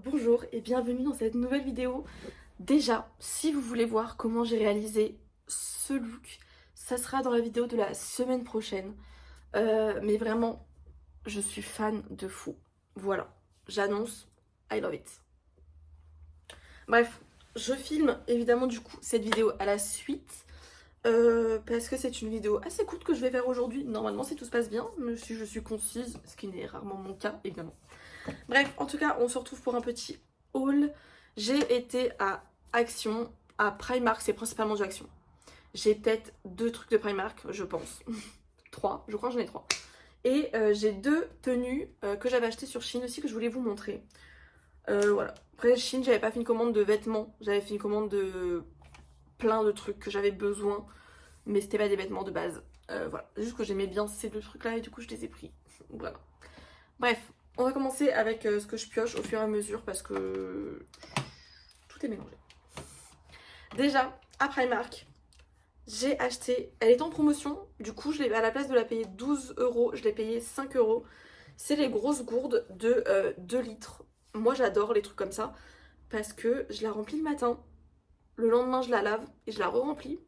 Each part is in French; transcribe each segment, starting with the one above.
Bonjour et bienvenue dans cette nouvelle vidéo. Déjà, si vous voulez voir comment j'ai réalisé ce look, ça sera dans la vidéo de la semaine prochaine. Mais vraiment, je suis fan de fou. Voilà, j'annonce, I love it. Bref, je filme évidemment du coup cette vidéo à la suite. Parce que c'est une vidéo assez courte que je vais faire aujourd'hui. Normalement, si tout se passe bien, mais si je suis concise, ce qui n'est rarement mon cas, évidemment. Bref, en tout cas, on se retrouve pour un petit haul. J'ai été à Action, à Primark, c'est principalement de Action. J'ai peut-être 2 trucs de Primark, je pense. 3, je crois que j'en ai 3. Et j'ai 2 tenues que j'avais achetées sur Shein aussi que je voulais vous montrer. Voilà. Après Shein, j'avais pas fait une commande de vêtements, j'avais fait une commande de plein de trucs que j'avais besoin, mais c'était pas des vêtements de base. Voilà, juste que j'aimais bien ces 2 trucs là et du coup je les ai pris. Voilà. Bref, on va commencer avec ce que je pioche au fur et à mesure parce que tout est mélangé. Déjà, à Primark, j'ai acheté, elle est en promotion, du coup à la place de la payer 12 €, je l'ai payé 5 €. C'est les grosses gourdes de 2 litres. Moi j'adore les trucs comme ça parce que je la remplis le matin, le lendemain je la lave et je la re-remplis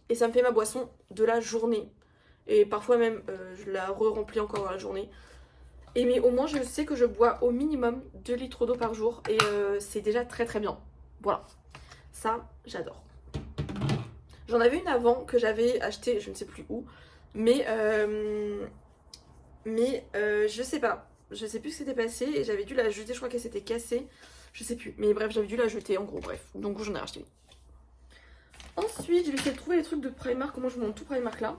et ça me fait ma boisson de la journée. Et parfois même je la re-remplis encore dans la journée. Et mais au moins je sais que je bois au minimum 2 litres d'eau par jour et c'est déjà très très bien. Voilà, ça j'adore. J'en avais une avant que j'avais achetée je ne sais plus où, mais je sais pas. Je sais plus ce qui s'était passé et j'avais dû la jeter, je crois qu'elle s'était cassée. Je sais plus, mais bref, j'avais dû la jeter en gros, bref. Donc j'en ai racheté une. Ensuite, je vais essayer de trouver les trucs de Primark, comment je vous montre tout Primark là.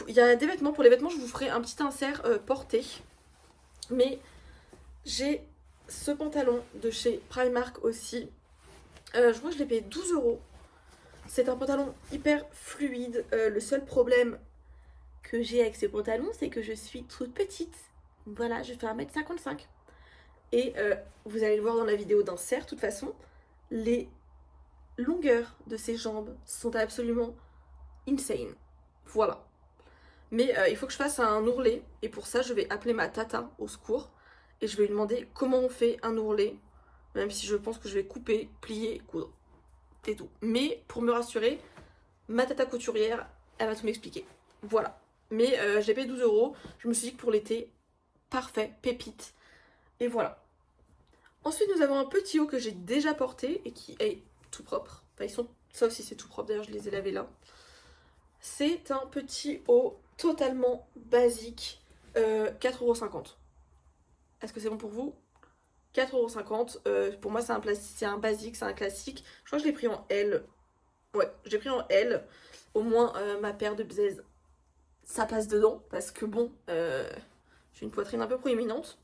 Il y a des vêtements, pour les vêtements je vous ferai un petit insert porté. Mais j'ai ce pantalon de chez Primark aussi. Je crois que je l'ai payé 12 €. C'est un pantalon hyper fluide. Le seul problème que j'ai avec ce pantalon, c'est que je suis toute petite. Voilà, je fais 1m55. Et vous allez le voir dans la vidéo d'insert, de toute façon, les longueurs de ses jambes sont absolument insane. Voilà. Mais il faut que je fasse un ourlet. Et pour ça, je vais appeler ma tata au secours. Et je vais lui demander comment on fait un ourlet. Même si je pense que je vais couper, plier, coudre. C'est tout. Mais pour me rassurer, ma tata couturière, elle va tout m'expliquer. Voilà. Mais j'ai payé 12 €. Je me suis dit que pour l'été, parfait, pépite. Et voilà. Ensuite, nous avons un petit haut que j'ai déjà porté et qui est tout propre. Enfin, ils sont... Ça aussi, c'est tout propre. D'ailleurs, je les ai lavés là. C'est un petit haut totalement basique. 4,50 €. Est-ce que c'est bon pour vous? 4,50 €. Pour moi, c'est un basique, c'est un classique. Je crois que je l'ai pris en L. Ouais, j'ai pris en L. Au moins, ma paire de bzaises, ça passe dedans. Parce que bon, j'ai une poitrine un peu proéminente.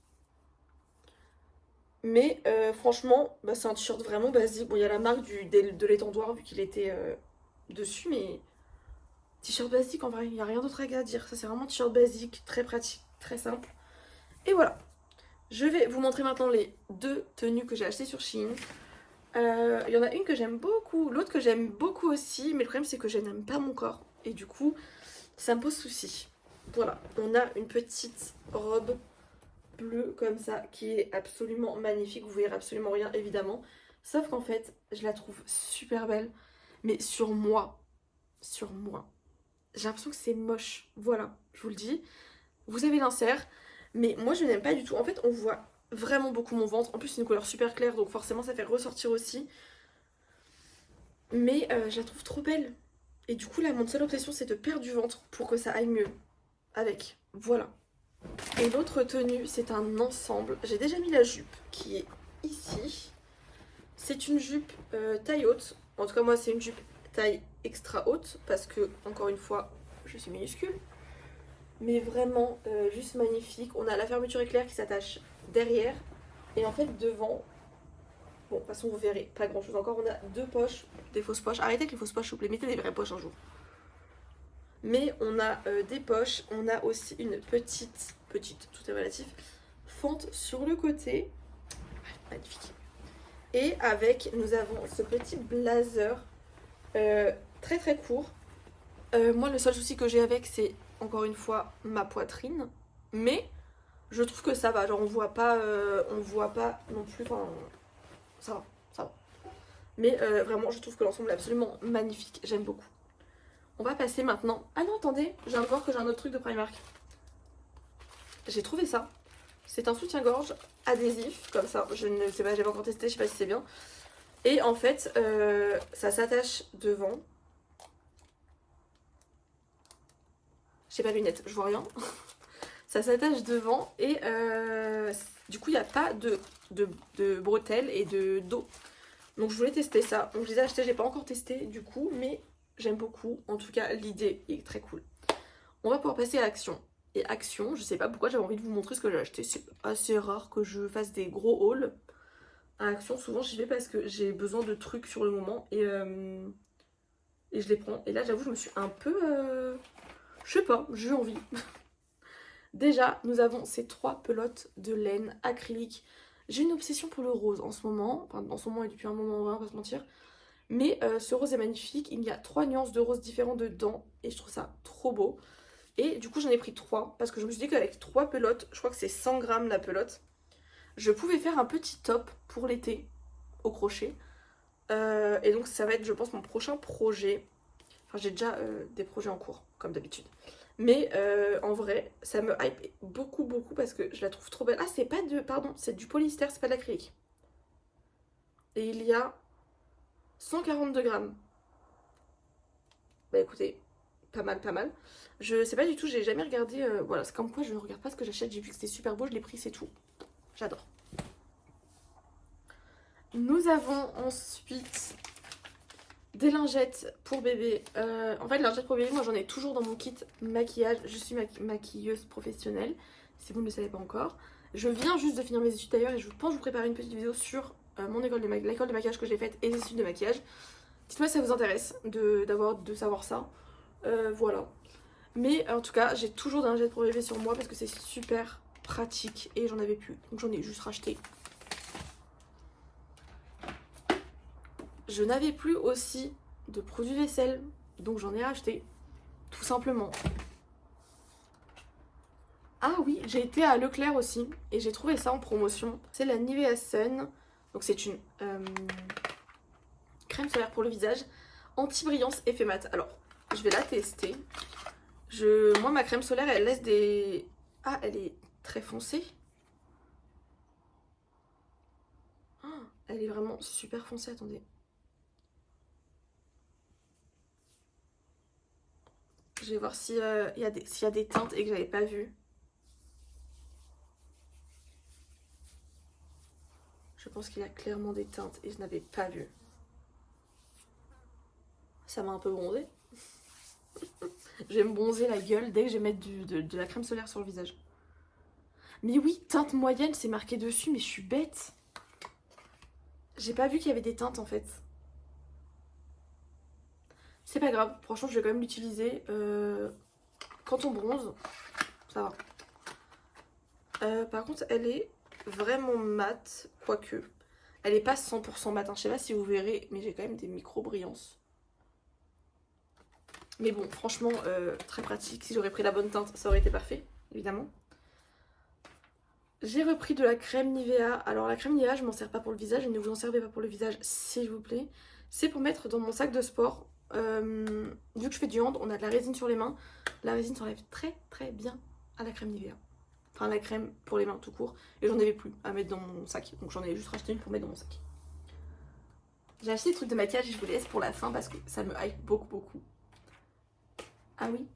Mais franchement, bah, c'est un t-shirt vraiment basique. Bon, il y a la marque de l'étendoir vu qu'il était dessus, mais t-shirt basique en vrai, il n'y a rien d'autre à dire. Ça, c'est vraiment un t-shirt basique, très pratique, très simple. Et voilà. Je vais vous montrer maintenant les 2 tenues que j'ai achetées sur Shein. Il y en a une que j'aime beaucoup, l'autre que j'aime beaucoup aussi, mais le problème c'est que je n'aime pas mon corps. Et du coup, ça me pose souci. Voilà, on a une petite robe bleue comme ça, qui est absolument magnifique. Vous verrez absolument rien évidemment. Sauf qu'en fait, je la trouve super belle. Mais sur moi, j'ai l'impression que c'est moche. Voilà, je vous le dis. Vous avez l'insert, mais moi je n'aime pas du tout. En fait, on voit vraiment beaucoup mon ventre. En plus, c'est une couleur super claire, donc forcément ça fait ressortir aussi. Mais je la trouve trop belle. Et du coup, là, mon seule obsession, c'est de perdre du ventre pour que ça aille mieux avec. Voilà. Et l'autre tenue, c'est un ensemble. J'ai déjà mis la jupe qui est ici. C'est une jupe taille haute. En tout cas, moi, c'est une jupe taille extra haute parce que, encore une fois, je suis minuscule. Mais vraiment, juste magnifique. On a la fermeture éclair qui s'attache derrière. Et en fait, devant, bon, de toute façon, vous verrez pas grand chose encore. On a 2 poches, des fausses poches. Arrêtez avec les fausses poches, s'il vous plaît. Mettez des vraies poches un jour. Mais on a des poches. On a aussi une petite, tout est relatif, fente sur le côté. Magnifique. Et avec, nous avons ce petit blazer très très court. Moi, le seul souci que j'ai avec, c'est encore une fois ma poitrine. Mais Je trouve que ça va, genre on voit pas non plus, enfin ça va, ça va. Mais vraiment je trouve que l'ensemble est absolument magnifique, j'aime beaucoup. On va passer maintenant. Ah non attendez, je viens de voir que j'ai un autre truc de Primark. J'ai trouvé ça. C'est un soutien-gorge adhésif, comme ça, je ne sais pas, j'ai pas encore testé, je sais pas si c'est bien. Et en fait, ça s'attache devant. J'ai pas lunettes, je vois rien. Ça s'attache devant et du coup il n'y a pas de bretelles et de dos. Donc je voulais tester ça. Donc je les ai achetés, j'ai pas encore testé du coup, mais j'aime beaucoup. En tout cas l'idée est très cool. On va pouvoir passer à Action. Et Action, je sais pas pourquoi j'avais envie de vous montrer ce que j'ai acheté. C'est assez rare que je fasse des gros hauls. À Action, souvent j'y vais parce que j'ai besoin de trucs sur le moment et je les prends. Et là j'avoue je me suis un peu... je sais pas, j'ai eu envie. Déjà, nous avons ces 3 pelotes de laine acrylique. J'ai une obsession pour le rose en ce moment. Enfin, en ce moment et depuis un moment, on va pas se mentir. Mais ce rose est magnifique. Il y a 3 nuances de rose différents dedans. Et je trouve ça trop beau. Et du coup, j'en ai pris 3. Parce que je me suis dit qu'avec 3 pelotes, je crois que c'est 100 grammes la pelote, je pouvais faire un petit top pour l'été au crochet. Et donc, ça va être, je pense, mon prochain projet. Enfin, j'ai déjà des projets en cours, comme d'habitude. Mais en vrai, ça me hype beaucoup, beaucoup parce que je la trouve trop belle. Ah, c'est pas de... Pardon, c'est du polyester, c'est pas de l'acrylique. Et il y a 142 grammes. Bah écoutez, pas mal, pas mal. Je sais pas du tout, j'ai jamais regardé... voilà, c'est comme quoi je ne regarde pas ce que j'achète. J'ai vu que c'était super beau, je l'ai pris, c'est tout. J'adore. Nous avons ensuite des lingettes pour bébé. En fait, les lingettes pour bébé, moi j'en ai toujours dans mon kit maquillage. Je suis maquilleuse professionnelle, si vous ne le savez pas encore. Je viens juste de finir mes études d'ailleurs et je pense vous préparer une petite vidéo sur mon école de maquillage que j'ai faite et les études de maquillage. Dites-moi si ça vous intéresse de savoir ça. Voilà. Mais en tout cas, j'ai toujours des lingettes pour bébé sur moi parce que c'est super pratique et j'en avais plus. Donc j'en ai juste racheté. Je n'avais plus aussi de produits vaisselle, donc j'en ai acheté, tout simplement. Ah oui, j'ai été à Leclerc aussi, et j'ai trouvé ça en promotion. C'est la Nivea Sun, donc c'est une crème solaire pour le visage, anti-brillance effet mat. Alors, je vais la tester. Moi, ma crème solaire, elle laisse des... Ah, elle est très foncée. Oh, elle est vraiment super foncée, attendez. Je vais voir s'il y a des teintes et que j'avais pas vu. Je pense qu'il y a clairement des teintes et je n'avais pas vu. Ça m'a un peu bronzé. Je vais me bronzer la gueule dès que je vais mettre de la crème solaire sur le visage. Mais oui, teinte moyenne, c'est marqué dessus, mais je suis bête. J'ai pas vu qu'il y avait des teintes en fait. C'est pas grave, franchement, je vais quand même l'utiliser. Quand on bronze, ça va. Par contre, elle est vraiment mate, quoique. Elle est pas 100% mate, hein. Je sais pas si vous verrez, mais j'ai quand même des micro-brillances. Mais bon, franchement, très pratique. Si j'aurais pris la bonne teinte, ça aurait été parfait, évidemment. J'ai repris de la crème Nivea. Alors la crème Nivea, je m'en sers pas pour le visage. Et ne vous en servez pas pour le visage, s'il vous plaît. C'est pour mettre dans mon sac de sport. Vu que je fais du hand, on a de la résine sur les mains. La résine s'enlève très très bien à la crème Nivea. Enfin la crème pour les mains tout court. Et j'en avais plus à mettre dans mon sac. Donc j'en ai juste racheté une pour mettre dans mon sac. J'ai acheté des trucs de maquillage et je vous les laisse pour la fin parce que ça me hype beaucoup beaucoup. Ah oui,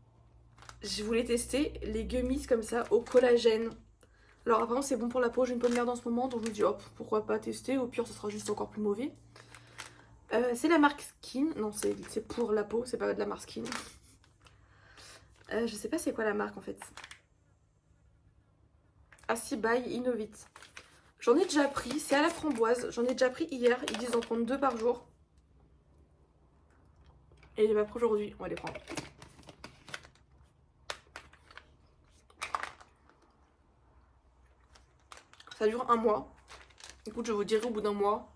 je voulais tester les gummies comme ça au collagène. Alors apparemment c'est bon pour la peau, j'ai une peau de merde en ce moment, donc je me dis hop, pourquoi pas tester, au pire ce sera juste encore plus mauvais. C'est la marque Skin, non c'est pour la peau, c'est pas de la marque Skin. Je sais pas c'est quoi la marque en fait. Assis by Innovit. J'en ai déjà pris, c'est à la framboise, j'en ai déjà pris hier, ils disent d'en prendre 2 par jour. Et les pas pris aujourd'hui, on va les prendre. Ça dure 1 mois. Écoute, je vous dirai au bout d'un mois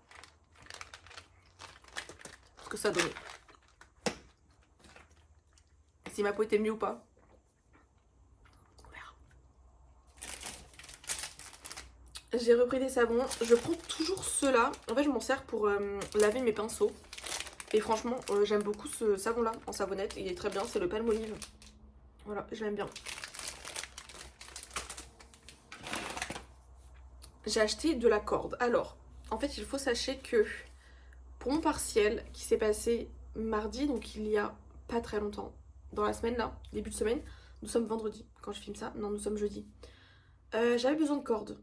ce que ça donne. Si ma peau était mieux ou pas. On verra. j'ai repris des savons. Je prends toujours ceux-là. En fait, je m'en sers pour laver mes pinceaux. Et franchement, j'aime beaucoup ce savon-là en savonnette. Il est très bien, c'est le Palmolive. Voilà, j'aime bien. J'ai acheté de la corde. Alors, en fait, il faut sachez que pour mon partiel qui s'est passé mardi, donc il y a pas très longtemps, dans la semaine là, début de semaine, nous sommes vendredi quand je filme ça, non nous sommes jeudi. J'avais besoin de cordes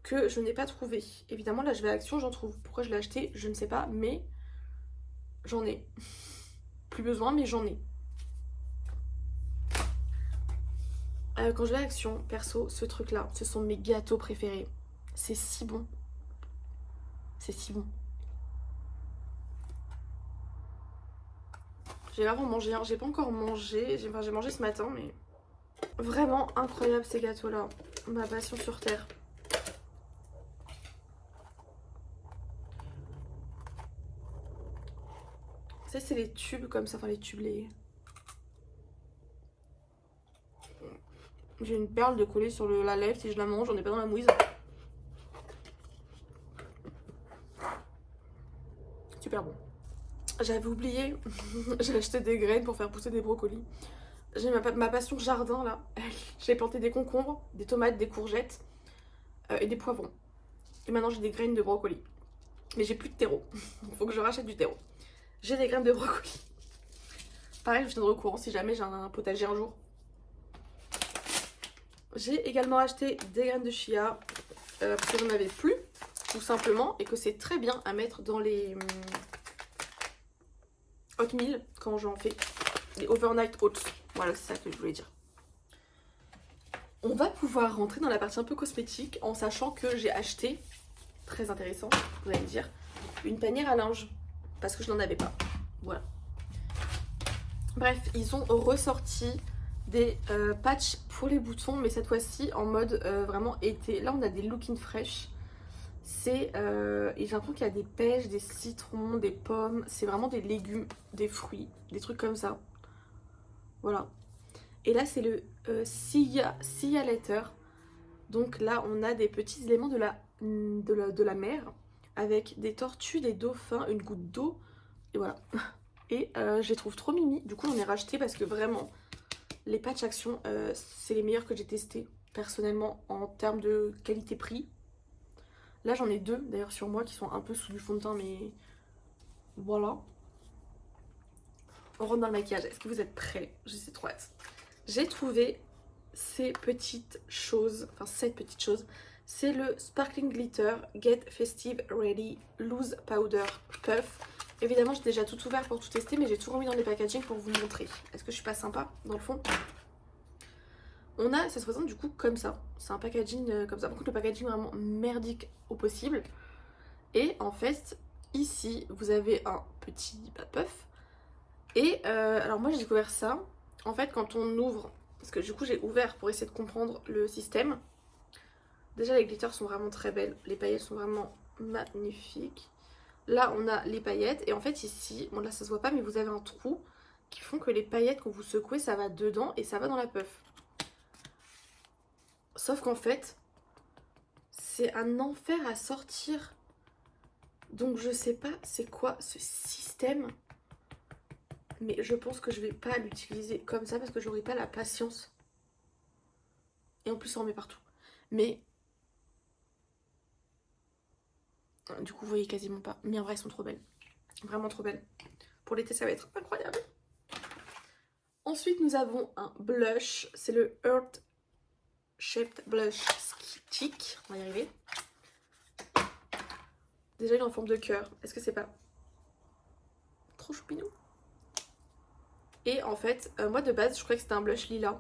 que je n'ai pas trouvé. Évidemment là je vais à Action, j'en trouve. Pourquoi je l'ai acheté, je ne sais pas, mais j'en ai. Plus besoin, mais j'en ai. Quand je vais à Action, perso, ce truc là, ce sont mes gâteaux préférés. C'est si bon. C'est si bon. J'ai vraiment mangé, hein. J'ai pas encore mangé, j'ai mangé ce matin, mais vraiment incroyable ces gâteaux là. Ma passion sur terre. Ça c'est les tubes comme ça, enfin les tubes, les... J'ai une perle de coller sur la lèvre, si je la mange, j'en ai pas dans la mouise. Super bon. J'avais oublié, j'ai acheté des graines pour faire pousser des brocolis. J'ai ma passion jardin là. J'ai planté des concombres, des tomates, des courgettes et des poivrons. Et maintenant j'ai des graines de brocolis. Mais j'ai plus de terreau, il faut que je rachète du terreau. J'ai des graines de brocolis. Pareil, je tiendrai au courant si jamais j'ai un potager un jour. J'ai également acheté des graines de chia parce que j'en avais plus, tout simplement, et que c'est très bien à mettre dans les oatmeal quand j'en fais les overnight oats. Voilà, c'est ça que je voulais dire. On va pouvoir rentrer dans la partie un peu cosmétique en sachant que j'ai acheté, très intéressant, vous allez me dire, une panière à linge parce que je n'en avais pas. Voilà. Bref, ils ont ressorti des patchs pour les boutons, mais cette fois-ci en mode vraiment été. Là, on a des Looking Fresh. Et j'ai l'impression qu'il y a des pêches, des citrons, des pommes. C'est vraiment des légumes, des fruits, des trucs comme ça. Voilà. Et là, c'est le Sia Letter. Donc là, on a des petits éléments de la mer avec des tortues, des dauphins, une goutte d'eau. Et voilà. Et je les trouve trop mimi. Du coup, j'en ai racheté parce que vraiment, les patchs Action, c'est les meilleurs que j'ai testés personnellement en termes de qualité-prix. Là, j'en ai deux d'ailleurs sur moi qui sont un peu sous du fond de teint, mais voilà. On rentre dans le maquillage. Est-ce que vous êtes prêts? Je sais trop hâte. J'ai trouvé ces petites choses, enfin cette petite chose. C'est le Sparkling Glitter Get Festive Ready Loose Powder Puff. Évidemment, j'ai déjà tout ouvert pour tout tester, mais j'ai tout remis dans les packaging pour vous montrer. Est-ce que je suis pas sympa dans le fond? On a, ça se présente du coup comme ça. C'est un packaging comme ça. Par contre, le packaging vraiment merdique au possible. Et en fait, ici, vous avez un petit puff. Et alors moi, j'ai découvert ça. En fait, quand on ouvre, parce que du coup, j'ai ouvert pour essayer de comprendre le système. Déjà, les glitters sont vraiment très belles. Les paillettes sont vraiment magnifiques. Là, on a les paillettes. Et en fait, ici, bon là, ça se voit pas, mais vous avez un trou qui font que les paillettes, quand vous secouez, ça va dedans et ça va dans la puff. Sauf qu'en fait, c'est un enfer à sortir. Donc je sais pas c'est quoi ce système. Mais je pense que je vais pas l'utiliser comme ça parce que j'aurai pas la patience. Et en plus ça en met partout. Mais du coup vous voyez quasiment pas. Mais en vrai elles sont trop belles. Vraiment trop belles. Pour l'été ça va être incroyable. Ensuite nous avons un blush. C'est le Earth Shaped Blush Stick. On va y arriver. Déjà il est en forme de cœur. Est-ce que c'est pas trop choupinou? Et en fait, moi de base, je croyais que c'était un blush lilas.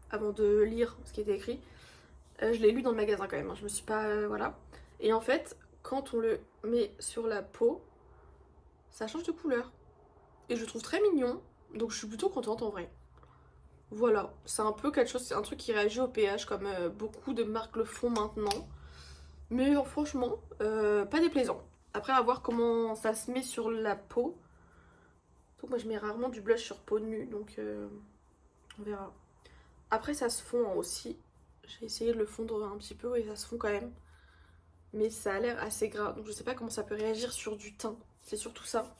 Avant de lire ce qui était écrit. Je l'ai lu dans le magasin quand même, hein. Je me suis pas... voilà. Et en fait, quand on le met sur la peau, ça change de couleur. Et je le trouve très mignon. Donc je suis plutôt contente en vrai. Voilà, c'est un peu quelque chose, c'est un truc qui réagit au pH comme beaucoup de marques le font maintenant. Mais franchement, pas déplaisant. Après, à voir comment ça se met sur la peau. Donc moi je mets rarement du blush sur peau nue, donc on verra. Après ça se fond aussi. J'ai essayé de le fondre un petit peu et ça se fond quand même. mais ça a l'air assez gras, donc je sais pas comment ça peut réagir sur du teint, c'est surtout ça.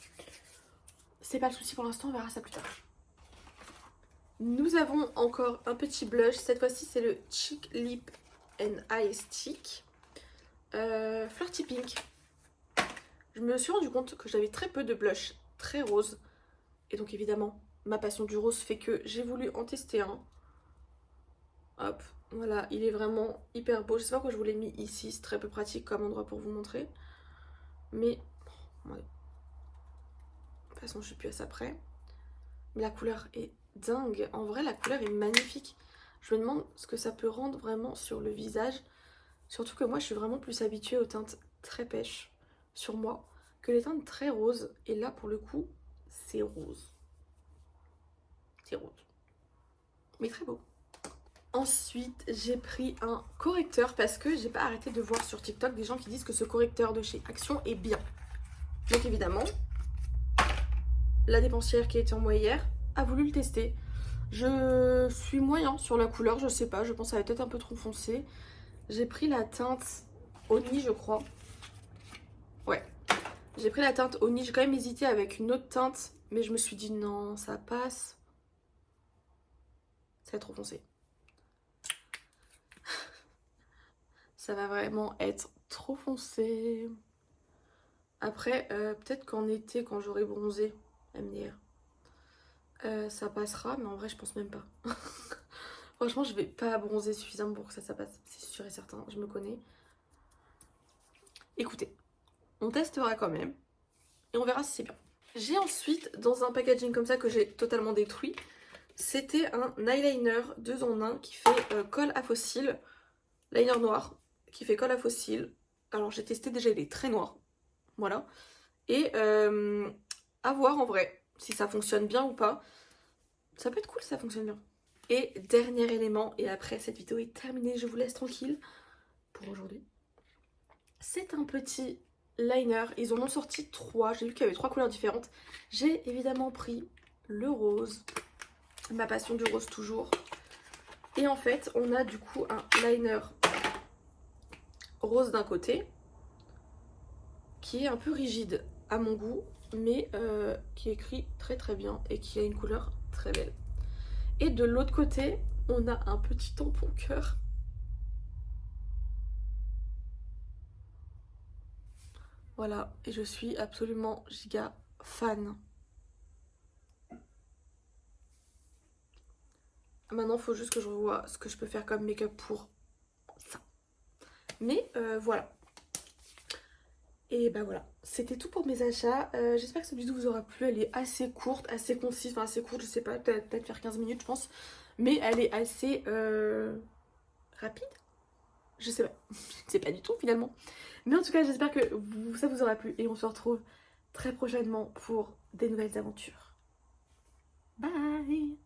C'est pas le souci pour l'instant, on verra ça plus tard. Nous avons encore un petit blush, cette fois-ci c'est le Cheek Lip and Eye Stick Flirty Pink. Je me suis rendu compte que j'avais très peu de blush très rose, et donc évidemment ma passion du rose fait que j'ai voulu en tester un. Hop, voilà, il est vraiment hyper beau. Je sais pas pourquoi je vous l'ai mis ici, c'est très peu pratique comme endroit pour vous montrer. Mais, ouais. De toute façon, je suis plus à ça près. Mais la couleur est dingue. En vrai, la couleur est magnifique. Je me demande ce que ça peut rendre vraiment sur le visage. Surtout que moi, je suis vraiment plus habituée aux teintes très pêches sur moi que les teintes très roses. Et là, pour le coup, c'est rose. C'est rose. Mais très beau. Ensuite, j'ai pris un correcteur parce que j'ai pas arrêté de voir sur TikTok des gens qui disent que ce correcteur de chez Action est bien. Donc évidemment, la dépensière qui était en moi hier a voulu le tester. Je suis moyen sur la couleur, je sais pas, je pense que ça va être un peu trop foncé. J'ai pris la teinte Oni, je crois. Ouais, j'ai pris la teinte Oni, j'ai quand même hésité avec une autre teinte, mais je me suis dit non, ça passe. Ça va être trop foncé. Ça va vraiment être trop foncé. Après, peut-être qu'en été, quand j'aurai bronzé, MDR, ça passera, mais en vrai, je pense même pas. Franchement, je vais pas bronzer suffisamment pour que ça passe, c'est sûr et certain, je me connais. Écoutez, on testera quand même, et on verra si c'est bien. J'ai ensuite, dans un packaging comme ça que j'ai totalement détruit, c'était un eyeliner 2 en 1 qui fait colle à faux cils, liner noir, qui fait colle à faux cils. Alors j'ai testé déjà, il est très noir, voilà. Et à voir en vrai si ça fonctionne bien ou pas. Ça peut être cool si ça fonctionne bien. Et dernier élément, et après cette vidéo est terminée, je vous laisse tranquille pour aujourd'hui. C'est un petit liner, ils en ont sorti 3, j'ai vu qu'il y avait 3 couleurs différentes. J'ai évidemment pris le rose, ma passion du rose toujours. Et en fait, on a du coup un liner rose d'un côté, qui est un peu rigide à mon goût, mais qui écrit très très bien et qui a une couleur très belle. Et de l'autre côté, on a un petit tampon cœur. Voilà, et je suis absolument giga fan. Maintenant, il faut juste que je revoie ce que je peux faire comme make-up pour ça. Mais voilà. Et bah voilà, c'était tout pour mes achats. J'espère que cette vidéo vous aura plu. Elle est assez courte, assez concise. Enfin, assez courte, je sais pas, peut-être faire 15 minutes, je pense. Mais elle est assez rapide. Je sais pas, je sais pas du tout finalement. Mais en tout cas, j'espère que ça vous aura plu. Et on se retrouve très prochainement pour des nouvelles aventures. Bye!